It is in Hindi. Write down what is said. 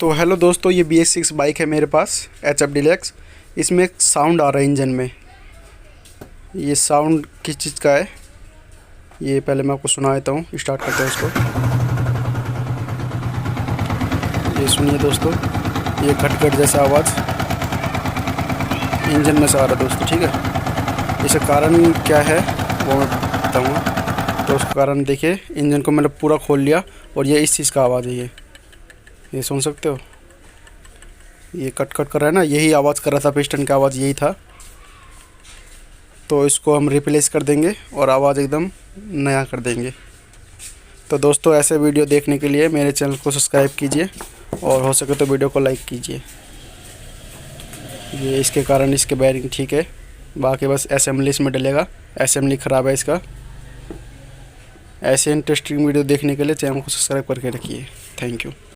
तो हेलो दोस्तों, ये BS6 बाइक है मेरे पास, HF डिलक्स। इसमें एक साउंड आ रहा है इंजन में। ये साउंड किस चीज़ का है, ये पहले मैं आपको सुना देता हूँ। स्टार्ट करते हैं इसको। ये सुनिए दोस्तों, ये खटखट जैसा आवाज़ इंजन में से आ रहा है दोस्तों, ठीक है। इसका कारण क्या है वो मैं बताऊँगा। तो उसका कारण देखिए, इंजन को मैंने पूरा खोल लिया और ये इस चीज़ का आवाज़ है। ये सुन सकते हो, ये कट कट कर रहा है ना, यही आवाज़ कर रहा था, पिस्टन की आवाज़ यही था। तो इसको हम रिप्लेस कर देंगे और आवाज़ एकदम नया कर देंगे। तो दोस्तों, ऐसे वीडियो देखने के लिए मेरे चैनल को सब्सक्राइब कीजिए और हो सके तो वीडियो को लाइक कीजिए। ये इसके कारण इसके बेयरिंग ठीक है, बाकी बस असेंबली इसमें डलेगा, असेंबली ख़राब है इसका। ऐसे इंटरेस्टिंग वीडियो देखने के लिए चैनल को सब्सक्राइब करके रखिए। Thank you.